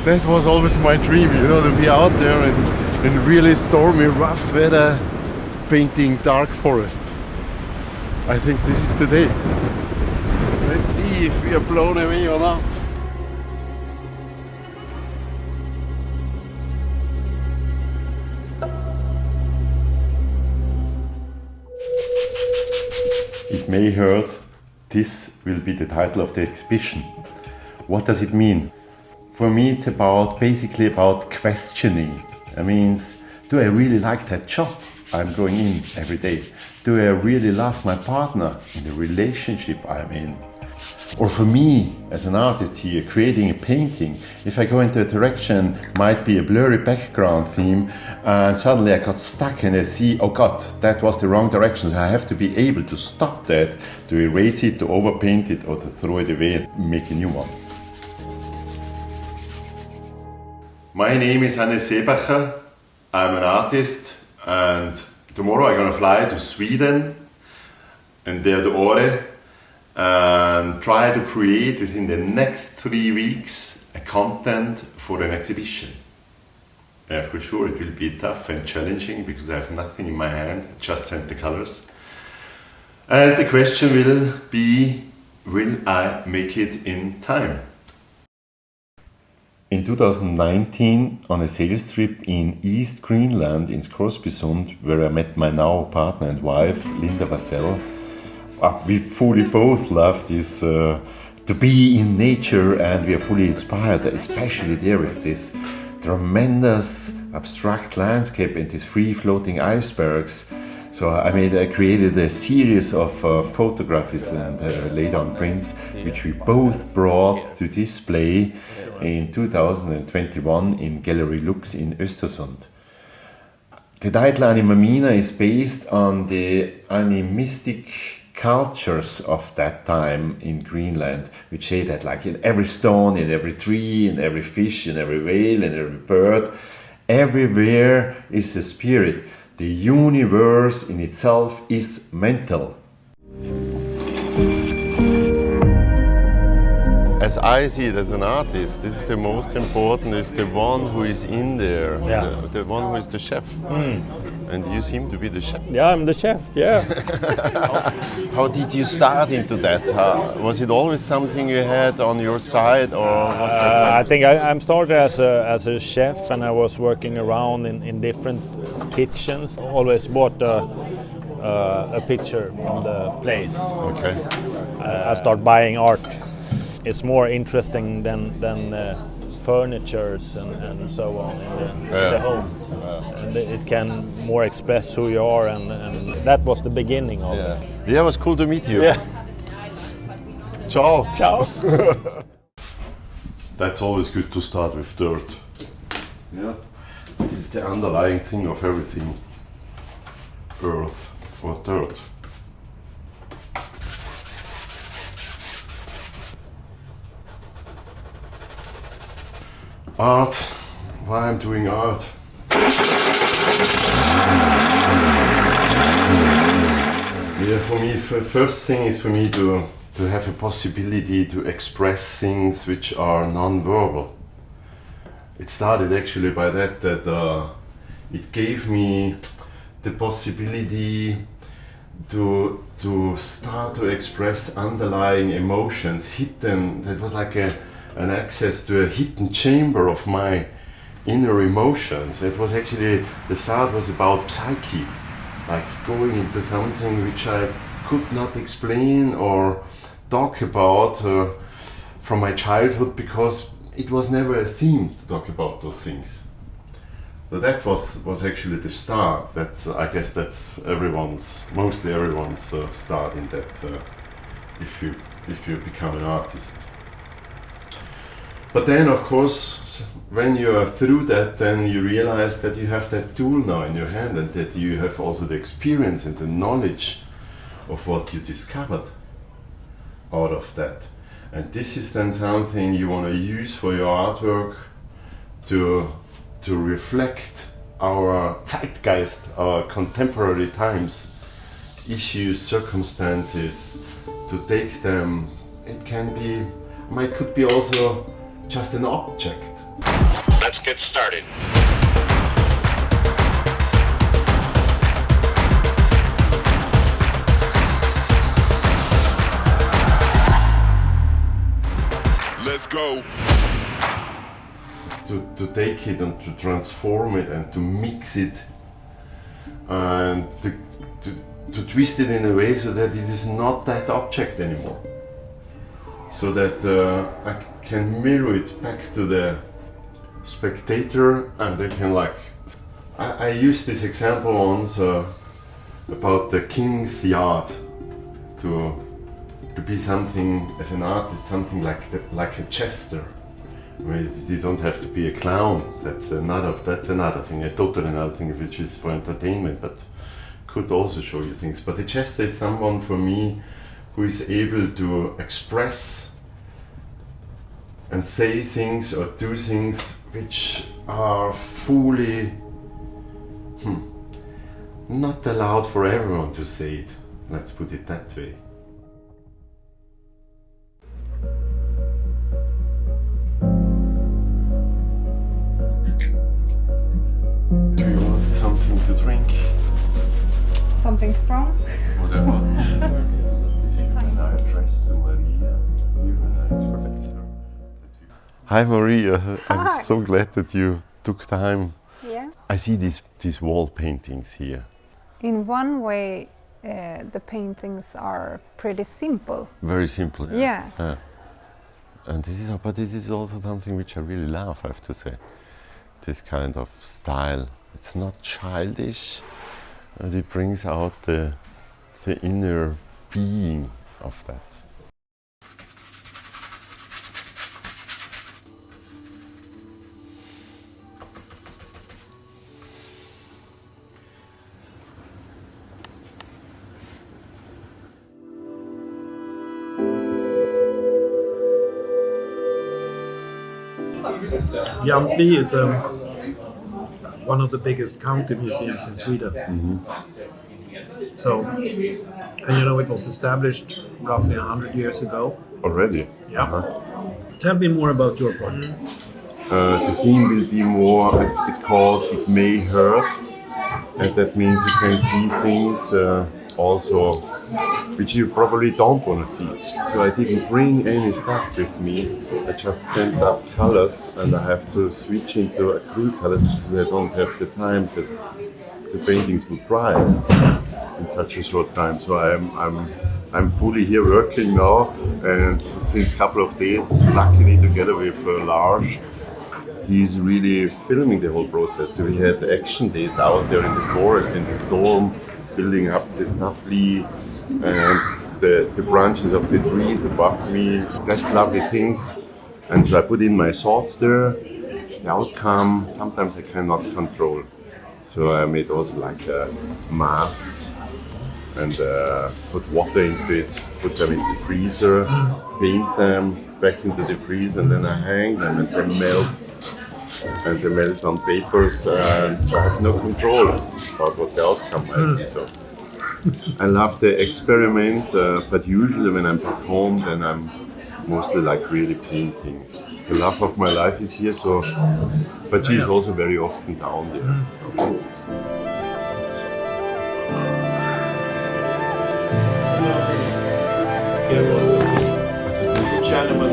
That was always my dream, to be out there in really stormy, rough weather, painting dark forest. I think this is the day. Let's see if we are blown away or not. It may hurt. This will be the title of the exhibition. What does it mean? For me, it's basically about questioning. It means, do I really like that job I'm going in every day? Do I really love my partner in the relationship I'm in? Or for me, as an artist here, creating a painting, if I go into a direction, might be a blurry background theme, and suddenly I got stuck and I see, oh God, that was the wrong direction. So I have to be able to stop that, to erase it, to overpaint it, or to throw it away and make a new one. My name is Hannes Seebacher. I'm an artist, and tomorrow I'm gonna fly to Sweden and there to Åre and try to create within the next 3 weeks a content for an exhibition. For sure it will be tough and challenging because I have nothing in my hand, just sent the colors. And the question will be, will I make it in time? In 2019, on a sales trip in East Greenland in Scoresbysund, where I met my now partner and wife, Linda Vassell, we fully both love this, to be in nature, and we are fully inspired, especially there with this tremendous abstract landscape and these free-floating icebergs. So I created a series of photographs and laid on prints, which we both brought to display in 2021 in Gallery Lux in Östersund. The title Animamina is based on the animistic cultures of that time in Greenland, which say that like in every stone, in every tree, in every fish, in every whale, in every bird, everywhere is a spirit. The universe in itself is mental. As I see it as an artist, this is the most important, is the one who is in there, the one who is the chef. And you seem to be the chef. Yeah, I'm the chef, yeah. How did you start into that? Was it always something you had on your side, or was there something? I think I started as a chef, and I was working around in different kitchens. Always bought a picture from the place. Okay. I start buying art. It's more interesting than furnitures and so on in the home. And it can more express who you are, and that was the beginning of it. Yeah, it was cool to meet you. Yeah. Ciao. Ciao. That's always good to start with dirt. Yeah. This is the underlying thing of everything. Earth or dirt. Art. Why I'm doing art? Yeah, for me, first thing is for me to have a possibility to express things which are non-verbal. It started actually by that it gave me the possibility to start to express underlying emotions, hidden. That was like an access to a hidden chamber of my inner emotions. It was actually, the start was about psyche, like going into something which I could not explain or talk about from my childhood, because it was never a theme to talk about those things. So that was actually the start. I guess that's mostly everyone's start in that, if you become an artist. But then, of course, when you are through that, then you realize that you have that tool now in your hand, and that you have also the experience and the knowledge of what you discovered out of that. And this is then something you want to use for your artwork to reflect our zeitgeist, our contemporary times, issues, circumstances, to take them. Could be also just an object. Let's get started. Let's go. To take it and to transform it and to mix it and to twist it in a way so that it is not that object anymore. So that I can mirror it back to the spectator and they can like... I used this example once about the king's yacht to be something, as an artist, something like a jester. I mean, you don't have to be a clown. That's another thing, a totally another thing, which is for entertainment, but could also show you things. But a jester is someone for me who is able to express and say things or do things which are fully not allowed for everyone to say it. Let's put it that way. Do you want something to drink? Something strong? Whatever. I address to Maria. Perfect. Hi Maria, I'm Hi. so glad that you took time. Yeah. I see these wall paintings here. In one way, the paintings are pretty simple. Very simple. Yeah. And this is also something which I really love, I have to say. This kind of style. It's not childish, and it brings out the inner being of that. Jamtli is one of the biggest county museums in Sweden. Mm-hmm. So, and you know, it was established roughly 100 years ago. Already? Yeah. Uh-huh. Tell me more about your project. The theme will be more, it's called It May Hurt, and that means you can see things also which you probably don't want to see. So I didn't bring any stuff with me, I just sent up colors and I have to switch into acrylic colors because I don't have the time that the paintings would dry in such a short time. So I'm fully here working now, and since a couple of days, luckily together with Lars, he's really filming the whole process. So we had action days out there in the forest, in the storm, building up the stuffly and the branches of the trees above me. That's lovely things. And so I put in my thoughts there. The outcome, sometimes I cannot control. So I made also like masks and put water into it, put them in the freezer, paint them back into the freezer, and then I hang them and they melt. And they melt on papers, and so I have no control about what the outcome might be. So I love the experiment, but usually when I'm back home, then I'm mostly like really painting. The love of my life is here, so, but she's also very often down there. Here was this gentleman.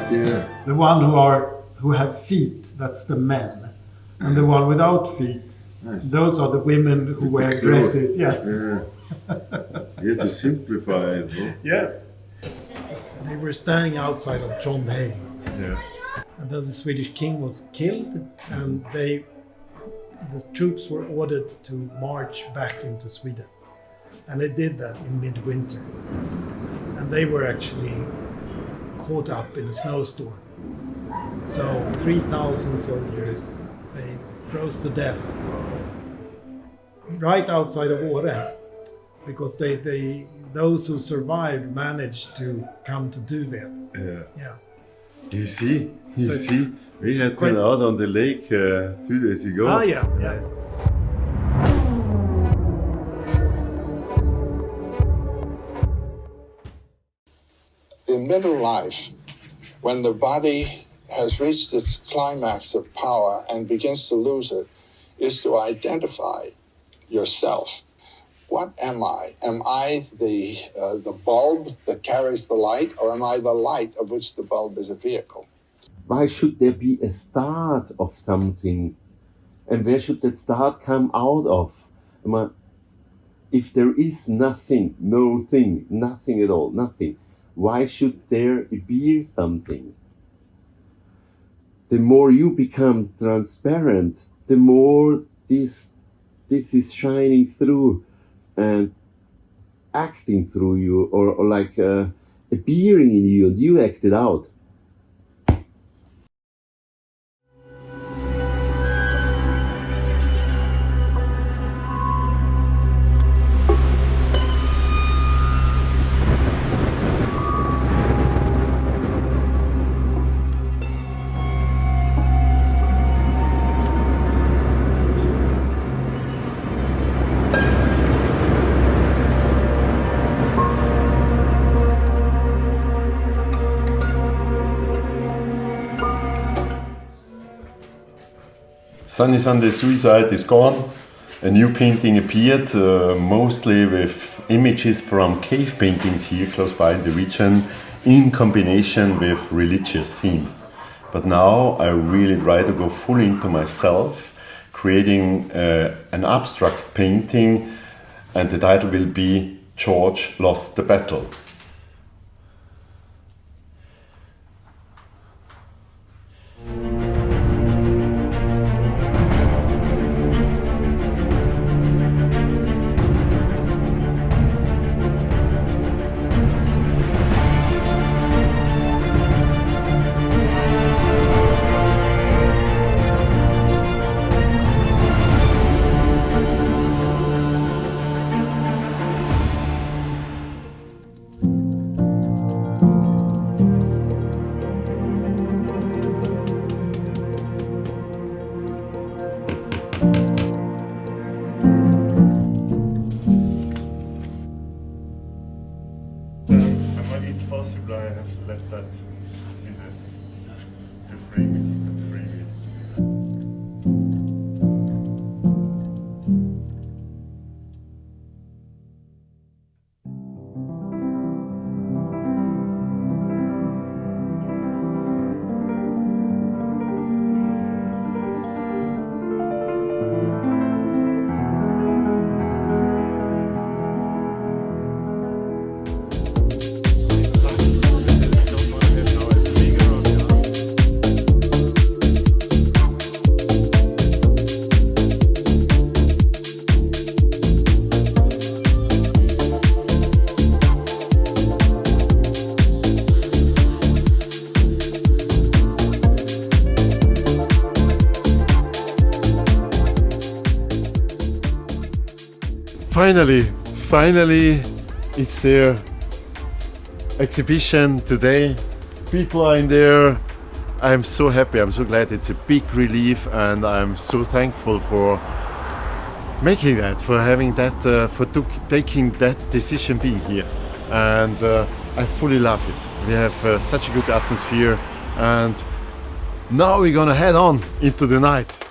Yeah. The one who have feet, that's the men, and the one without feet, Nice. those are the women who wear clothes. dresses. Yes. Yeah. You have to simplify it. No? Yes. They were standing outside of Trondheim, Yeah. and then the Swedish king was killed, and the troops were ordered to march back into Sweden, and they did that in midwinter, and they were actually caught up in a snowstorm. So 3,000 soldiers, they froze to death right outside of Åre, because those who survived managed to come to Duved. Yeah. Yeah. You see, So we had quite- been out on the lake 2 days ago. Ah, yeah. Yes. In middle life, when the body has reached its climax of power and begins to lose it is to identify yourself. What am I? Am I the bulb that carries the light, or am I the light of which the bulb is a vehicle? Why should there be a start of something? And where should that start come out of? If there is nothing, no thing, nothing at all, nothing, why should there be something? The more you become transparent, the more this is shining through and acting through you, or like appearing in you, and you act it out. Sunny Sunday Suicide is gone. A new painting appeared, mostly with images from cave paintings here close by in the region, in combination with religious themes. But now I really try to go fully into myself, creating an abstract painting, and the title will be George Lost the Battle. When it's possible, I have left that to frame it. Finally, it's their exhibition today. People are in there. I'm so happy, I'm so glad. It's a big relief, and I'm so thankful for making that, for having that, for taking that decision being here. And I fully love it. We have such a good atmosphere, and now we're gonna head on into the night.